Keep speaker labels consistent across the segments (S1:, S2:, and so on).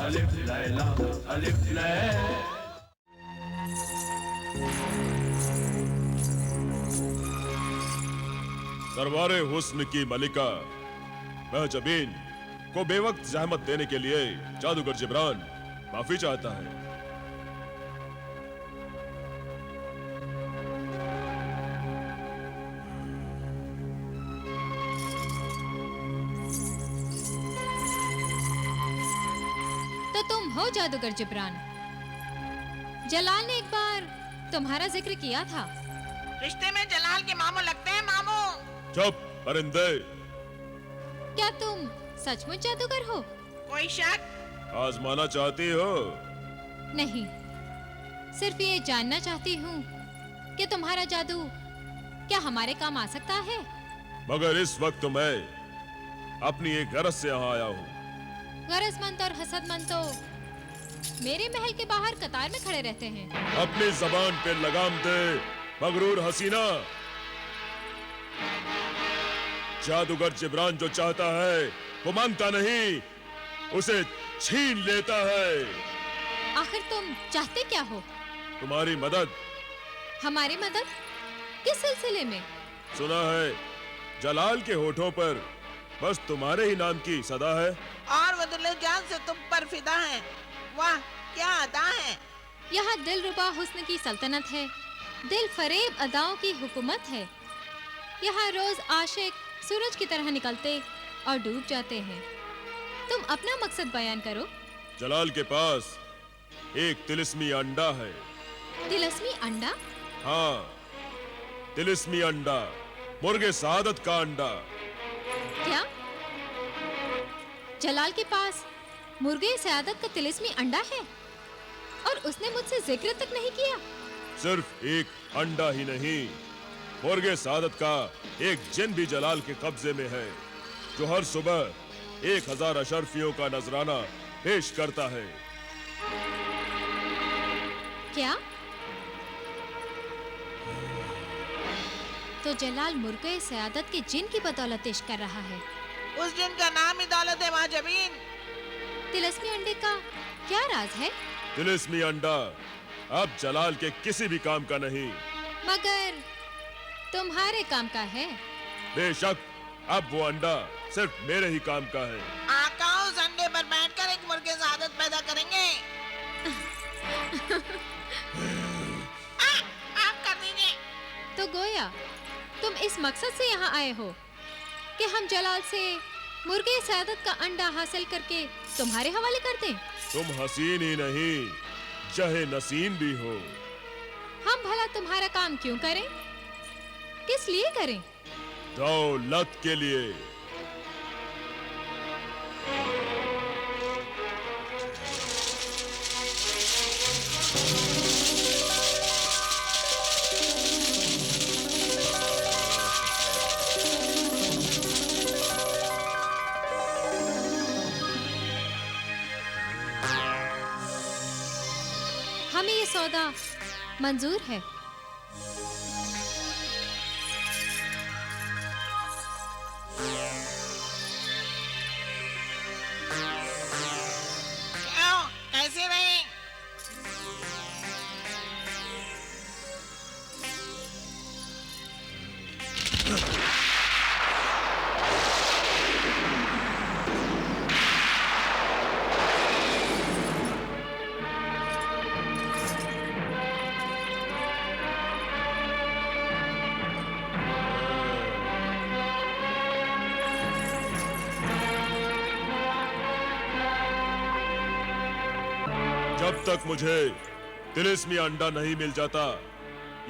S1: अलिफ लैला अलिफ लैला।
S2: दरबारे हुस्न की मलिका महजबीन को बेवक्त जहमत देने के लिए जादूगर जिब्रान माफी चाहता है।
S3: तो तुम हो जादूगर जिब्रान। जलाल ने एक बार तुम्हारा जिक्र किया था।
S4: रिश्ते में जलाल के मामू लगते हैं मामू।
S2: चुप परिंदे।
S3: क्या तुम सचमुच जादूगर हो?
S4: कोई शक?
S2: आजमाना चाहती हो?
S3: नहीं, सिर्फ ये जानना चाहती हूँ कि तुम्हारा जादू क्या हमारे काम आ सकता है।
S2: मगर इस वक्त मैं अपनी एक गरज से यहाँ आया हूँ।
S3: गरजमंद और हसदमंद तो मेरे महल के बाहर कतार में खड़े रहते हैं।
S2: अपनी जबान पे लगाम दे मगरूर हसीना। जादूगर जिब्रान जो चाहता है वो मांगता नहीं, उसे छीन लेता है।
S3: आखिर तुम चाहते क्या हो?
S2: तुम्हारी मदद।
S3: हमारी मदद? किस सिलसिले में?
S2: सुना है जलाल के होठों पर बस तुम्हारे ही नाम की सदा है।
S4: और वो दिल जान से तुम पर फिदा है। वाह क्या अदा है।
S3: यहाँ दिलरुबा हुस्न की सल्तनत है, दिल फरेब अदाओं की हुकूमत है। यहाँ रोज आशिक सूरज की तरह निकलते और डूब जाते हैं। तुम अपना मकसद बयान करो।
S2: जलाल के पास एक तिलिस्मी अंडा है।
S3: तिलिस्मी अंडा?
S2: हाँ, तिलिस्मी अंडा, मुर्गे सादत का अंडा।
S3: क्या? जलाल के पास मुर्गे सयादत का तिलिस्मी अंडा है और उसने मुझसे जिक्र तक नहीं किया?
S2: सिर्फ एक अंडा ही नहीं, मुर्गे सादत का एक जिन भी जलाल के कब्जे में है, जो हर सुबह 1000 अशरफियों का नजराना पेश करता है।
S3: क्या? तो जलाल मुर्गे सयादत के जिन की बदौलत इश्क कर रहा है।
S4: उस जिन का नाम ही दौलत है महजबीन।
S3: तिलिस्मी अंडे का क्या राज है?
S2: तिलिस्मी अंडा अब जलाल के किसी भी काम का नहीं,
S3: मगर तुम्हारे काम का है।
S2: बेशक अब वो अंडा सिर्फ मेरे ही काम का है।
S4: आका उस अंडे पर बैठकर एक मुर्गे सादत पैदा करेंगे। आप कर दीजिए।
S3: तो गोया तुम इस मकसद से यहाँ आए हो कि हम जलाल से मुर्गे सयादत का अंडा हासिल करके तुम्हारे हवाले कर दें।
S2: तुम हसीन ही नहीं, जहे नसीन भी हो।
S3: हम भला तुम्हारा काम क्यों करें? किस लिए करें?
S2: दौलत के लिए।
S3: हमें ये सौदा मंजूर है।
S4: क्यों? कैसे नहीं?
S2: जब तक मुझे तिलिस्मी अंडा नहीं मिल जाता,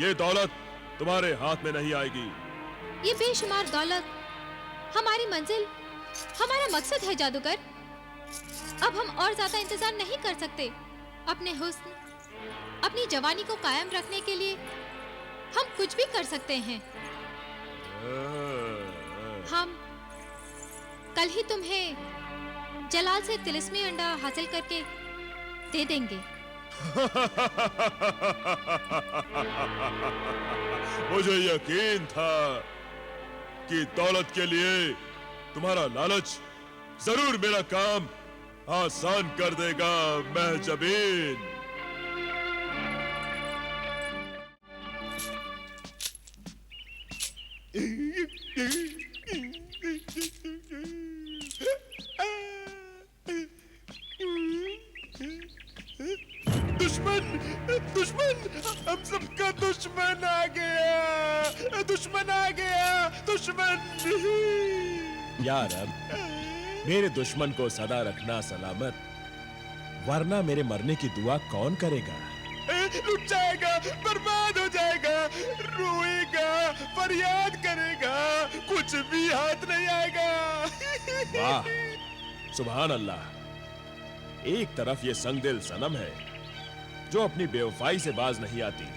S2: ये दौलत तुम्हारे हाथ में नहीं आएगी।
S3: ये बेशुमार दौलत हमारी मंजिल, हमारा मकसद है जादूगर। अब हम और ज्यादा इंतजार नहीं कर सकते। अपने हुस्न, अपनी जवानी को कायम रखने के लिए हम कुछ भी कर सकते हैं। हम कल ही तुम्हें जलाल से तिलिस्मी अंडा हासिल करके दे देंगे।
S2: मुझे यकीन था कि दौलत के लिए तुम्हारा लालच जरूर मेरा काम आसान कर देगा महजबीन। दुश्मन दुश्मन हम सबका दुश्मन आ गया, दुश्मन आ गया, दुश्मन। यार अब मेरे दुश्मन को सदा रखना सलामत, वरना मेरे मरने की दुआ कौन करेगा? लुट जाएगा, बर्बाद हो जाएगा, रोएगा, फरियाद करेगा, कुछ भी हाथ नहीं आएगा। वाह, सुभान अल्लाह। एक तरफ ये संगदिल सनम है जो अपनी बेवफाई से बाज नहीं आती,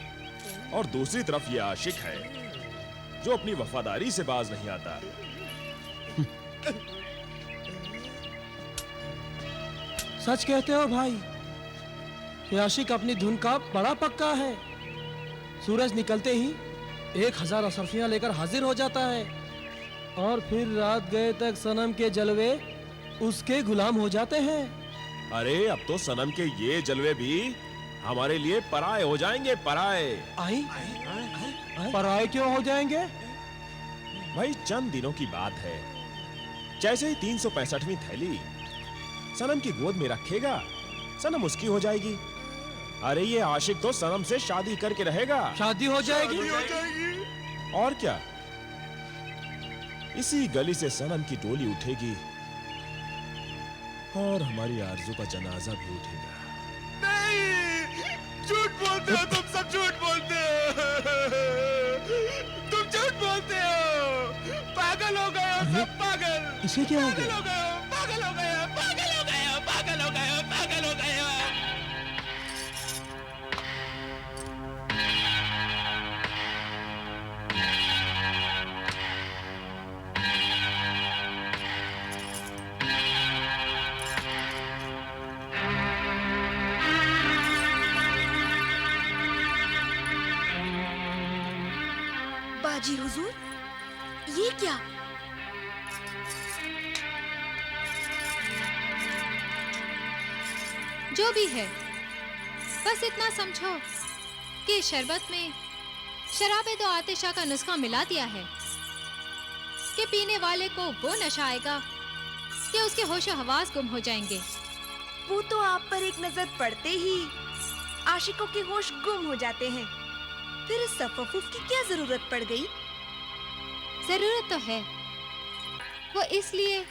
S2: और दूसरी तरफ ये आशिक है जो अपनी वफादारी से बाज नहीं आता।
S5: सच कहते हो भाई, ये आशिक अपनी धुन का बड़ा पक्का है। सूरज निकलते ही 1000 अशरफियां लेकर हाजिर हो जाता है, और फिर रात गए तक सनम के जलवे उसके गुलाम हो जाते हैं।
S2: अरे अब तो सनम के ये जलवे भी हमारे लिए पराए हो जाएंगे, पराए।
S5: पराए क्यों हो जाएंगे?
S2: भाई चंद दिनों की बात है, जैसे ही 365वीं थैली सनम की गोद में रखेगा, सनम उसकी हो जाएगी। अरे ये आशिक तो सनम से शादी करके रहेगा।
S5: शादी हो जाएगी?
S2: और क्या, इसी गली से सनम की डोली उठेगी और हमारी आरज़ू का जनाजा भी उठेगा। नहीं, झूठ बोलते हो तुम सब, झूठ बोलते हो, तुम झूठ बोलते हो। पागल हो गए हो सब, पागल।
S5: इसे क्या हो गया?
S2: पागल हो गए हो, पागल हो गए हो, पागल हो गए हो, पागल हो गए हो।
S6: बाजी हुजूर, ये क्या?
S3: जो भी है, बस इतना समझो कि इस शरबत में शराबे दो आतिशा का नुस्खा मिला दिया है कि पीने वाले को वो नशा आएगा कि उसके होशो हवास गुम हो जाएंगे।
S6: वो तो आप पर एक नजर पड़ते ही आशिकों के होश गुम हो जाते हैं। फिर इस तफफ्फुफ की क्या जरूरत पड़ गई?
S3: जरूरत तो है, वो इसलिए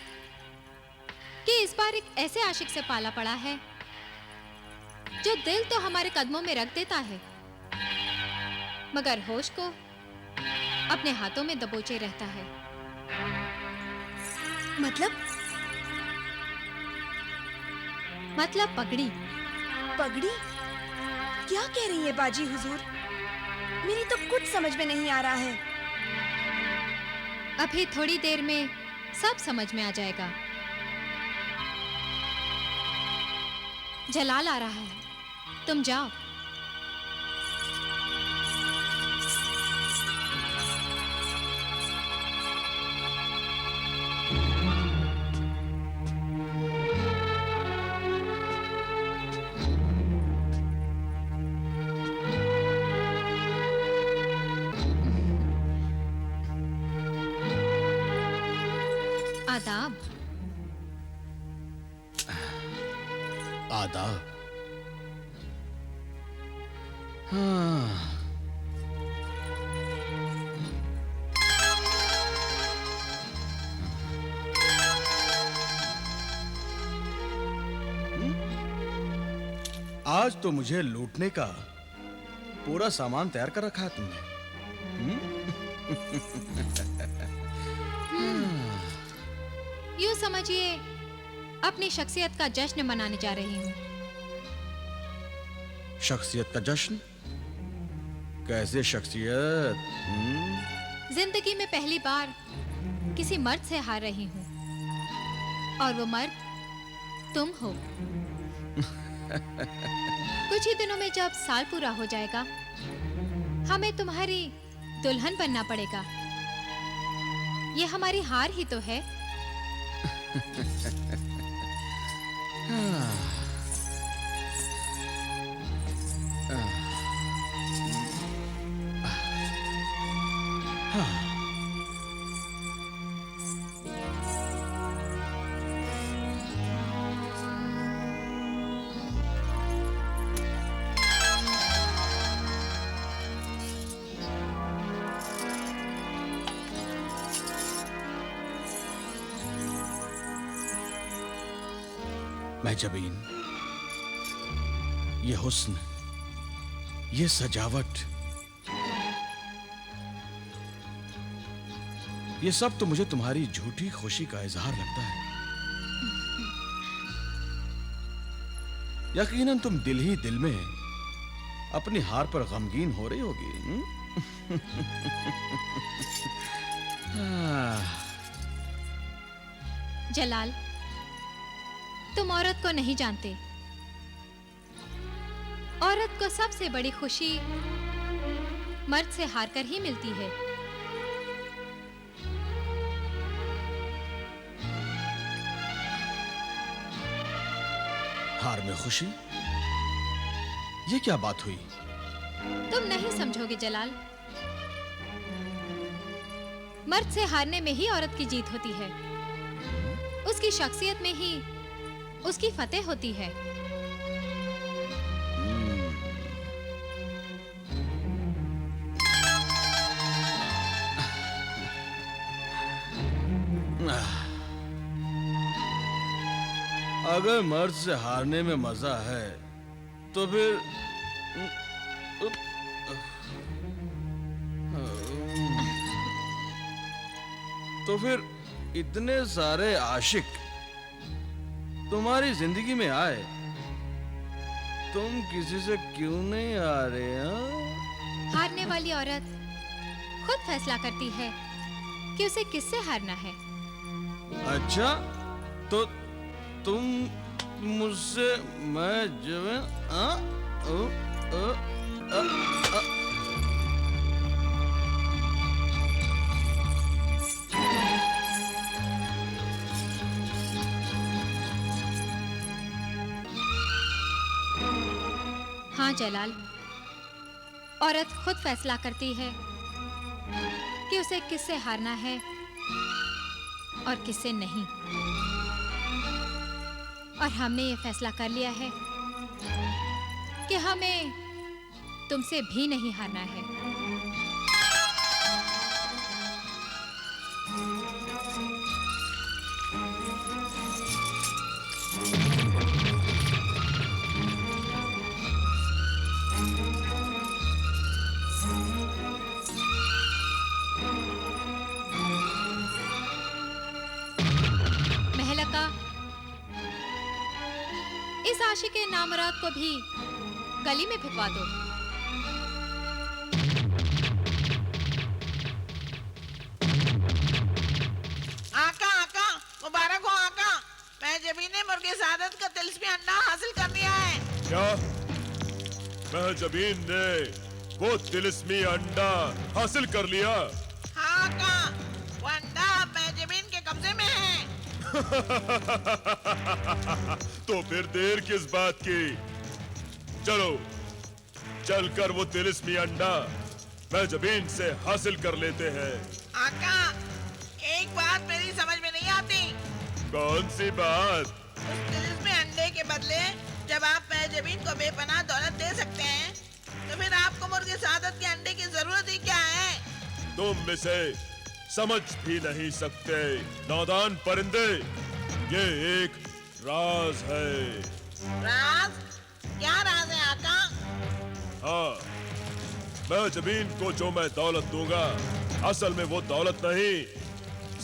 S3: कि इस बार एक ऐसे आशिक से पाला पड़ा है जो दिल तो हमारे कदमों में रख देता है, मगर होश को अपने हाथों में दबोचे रहता है। मतलब पगड़ी।
S6: पगड़ी? क्या कह रही है बाजी हुजूर? मेरी तो कुछ समझ में नहीं आ रहा है।
S3: अभी थोड़ी देर में सब समझ में आ जाएगा। जलाल आ रहा है, तुम जाओ। आदाब।
S5: आदाब। हाँ। आज तो मुझे लूटने का पूरा सामान तैयार कर रखा है तुमने।
S3: यूं समझिए अपनी शख्सियत का जश्न मनाने जा रही हूँ।
S5: शख्सियत का जश्न? कैसे शख्सियत?
S3: जिंदगी में पहली बार किसी मर्द से हार रही हूँ, और वो मर्द तुम हो। कुछ ही दिनों में जब साल पूरा हो जाएगा, हमें तुम्हारी दुल्हन बनना पड़ेगा। ये हमारी हार ही तो है।
S7: महजबीन, ये हुस्न, ये सजावट, ये सब तो मुझे तुम्हारी झूठी खुशी का इजहार लगता है। यकीनन तुम दिल ही दिल में अपनी हार पर गमगीन हो रही होगी।
S3: जलाल, तुम औरत को नहीं जानते। औरत को सबसे बड़ी खुशी मर्द से हार कर ही मिलती है।
S7: हार में खुशी? ये क्या बात हुई?
S3: तुम नहीं समझोगे जलाल। मर्द से हारने में ही औरत की जीत होती है। उसकी शख्सियत में ही उसकी फतेह होती है।
S7: अगर मर्द से हारने में मजा है तो फिर इतने सारे आशिक तुम्हारी जिंदगी में आए, तुम किसी से क्यों नहीं आ रहे?
S3: हारने वाली औरत खुद फैसला करती है कि उसे किससे हारना है।
S7: अच्छा, तो तुम मुझसे मैं
S3: हाँ जलाल, औरत खुद फैसला करती है कि उसे किससे हारना है और किससे नहीं। और हमने ये फैसला कर लिया है कि हमें तुमसे भी नहीं हारना है। महलका, इस आशिक के नामुराद को भी गली में भिजवा दो।
S4: आका आका, मुबारक हो आका। महजबीन ने मुर्गे सादत का तिलिस्मी अंडा हासिल कर लिया है।
S2: क्या? महजबीन ने वो तिलिस्मी अंडा हासिल कर लिया?
S4: हाँ आका, वो अंडा महजबीन के कब्जे में है।
S2: तो फिर देर किस बात की? चलो, चलकर वो तिलिस्मी अंडा महजबीन से हासिल कर लेते हैं।
S4: आका, एक बात मेरी समझ में नहीं आती।
S2: कौन सी बात?
S4: उस तिलिस्मी अंडे के बदले जब आप महजबीन को बेपनाह दौलत दे सकते हैं, तो फिर आपको मुर्गे सादत के अंडे की जरूरत ही क्या है?
S2: तुम इसे समझ भी नहीं सकते, नादान परिंदे। ये एक राज है।
S4: राज? क्या राज है आका?
S2: हाँ, महजबीन को जो मैं दौलत दूंगा, असल में वो दौलत नहीं,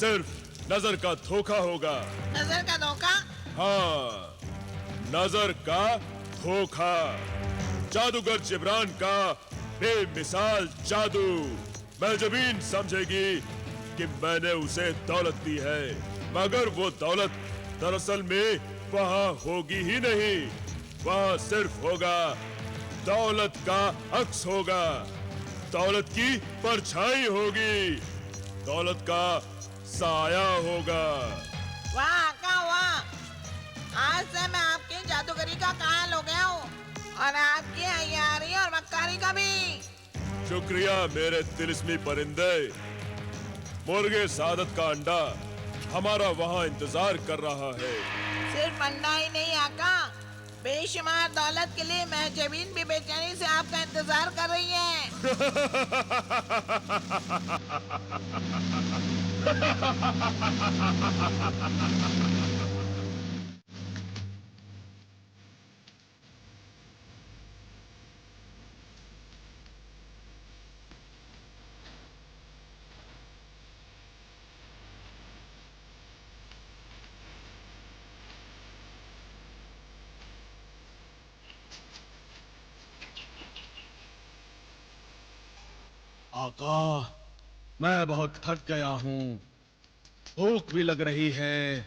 S2: सिर्फ नजर का धोखा होगा।
S4: नजर का धोखा?
S2: हाँ, नजर का धोखा। जादूगर जिब्रान का बेमिसाल जादू। महजबीन समझेगी कि मैंने उसे दौलत दी है, मगर वो दौलत दरअसल में वहाँ होगी ही नहीं। वहाँ सिर्फ होगा दौलत का अक्स होगा, दौलत की परछाई होगी, दौलत का साया होगा।
S4: वाह आका वाह, आज से मैं आपके जादूगरी का कायल हो गया हूँ और आपकी अय्यारी और मक्कारी का भी।
S2: शुक्रिया मेरे तिलिस्मी परिंदे। मुर्गे सादत का अंडा हमारा वहाँ इंतजार कर रहा है।
S4: सिर्फ अंडा ही नहीं आका, बेशुमार दौलत के लिए मैं जमीन भी बेचैनी से आपका इंतजार कर रही है।
S7: आका, मैं बहुत थक गया हूँ, भूख भी लग रही है।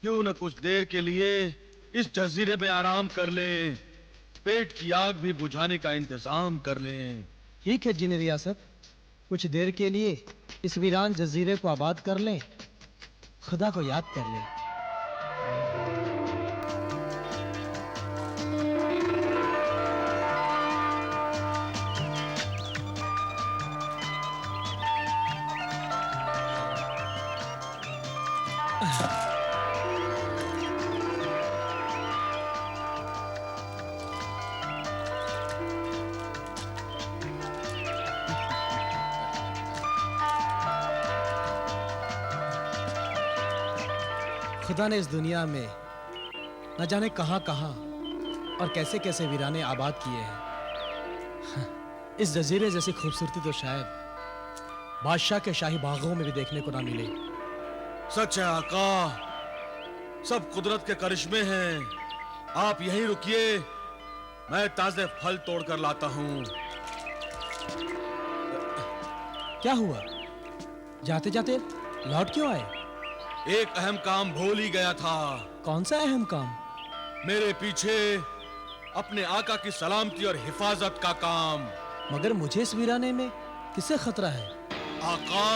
S7: क्यों न कुछ देर के लिए इस जजीरे में आराम कर लें, पेट की आग भी बुझाने का इंतजाम कर लें।
S5: ठीक है जिन रियासत, कुछ देर के लिए इस वीरान जजीरे को आबाद कर लें, खुदा को याद कर लें। खुदा ने इस दुनिया में न जाने कहां कहां और कैसे कैसे वीराने आबाद किए हैं। इस जजीरे जैसी खूबसूरती तो शायद बादशाह के शाही बागों में भी देखने को ना मिले।
S7: सच है आका, सब कुदरत के करिश्मे हैं। आप यहीं रुकिए, मैं ताजे फल तोड़कर लाता हूँ।
S5: क्या हुआ, जाते जाते लौट क्यों आए?
S7: एक अहम काम भूल ही गया था।
S5: कौन सा अहम काम?
S7: मेरे पीछे अपने आका की सलामती और हिफाजत का काम।
S5: मगर मुझे इस वीराने में किससे खतरा है?
S7: आका,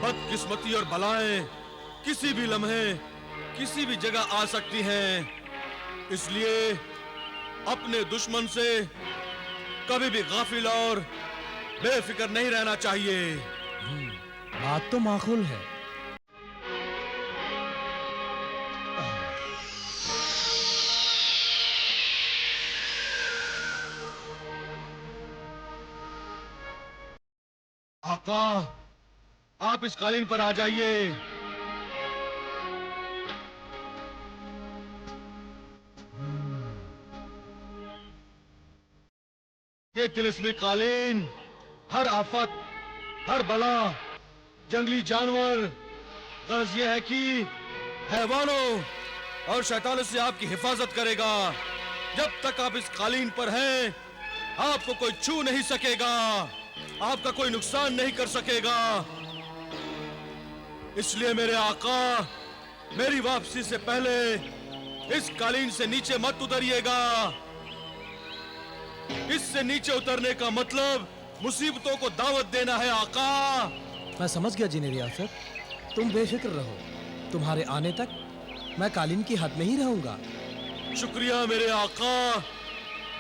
S7: बदकिस्मती और बलाएं किसी भी लम्हे किसी भी जगह आ सकती हैं, इसलिए अपने दुश्मन से कभी भी गाफिल और बेफिक्र नहीं रहना चाहिए।
S5: बात तो माकूल है।
S7: आका, आप इस कालीन पर आ जाइए। ये तिलिस्मी कालीन हर आफत, हर बला, जंगली जानवर, गर्ज ये है कि हैवानों और शैतानों से आपकी हिफाजत करेगा। जब तक आप इस कालीन पर हैं, आपको कोई छू नहीं सकेगा, आपका कोई नुकसान नहीं कर सकेगा। इसलिए मेरे आका, मेरी वापसी से पहले इस कालीन से नीचे मत उतरिएगा। इससे नीचे उतरने का मतलब मुसीबतों को दावत देना है आका।
S5: मैं समझ गया जिन रियासत, तुम बेफिक्र रहो, तुम्हारे आने तक मैं कालीन की हद में ही रहूंगा।
S7: शुक्रिया मेरे आका,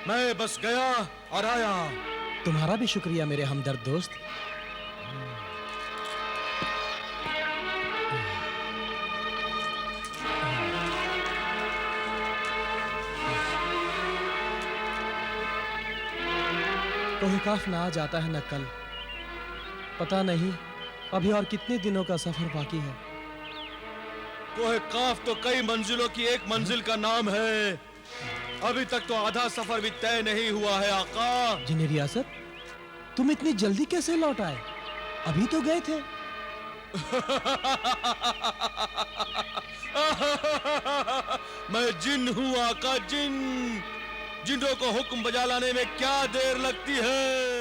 S7: मैं बस गया और आया।
S5: तुम्हारा भी शुक्रिया मेरे हमदर्द दोस्त। कोई काफ ना आ जाता है न कल, पता नहीं अभी और कितने दिनों का सफर बाकी है।
S7: कोहे काफ तो कई मंजिलों की एक मंजिल का नाम है। अभी तक तो आधा सफर भी तय नहीं हुआ है आका।
S5: जिन रियासत, तुम इतनी जल्दी कैसे लौट आए? अभी तो गए थे।
S7: मैं जिन हूँ आका, जिन। जिन्हों को हुक्म बजा लाने में क्या देर लगती है।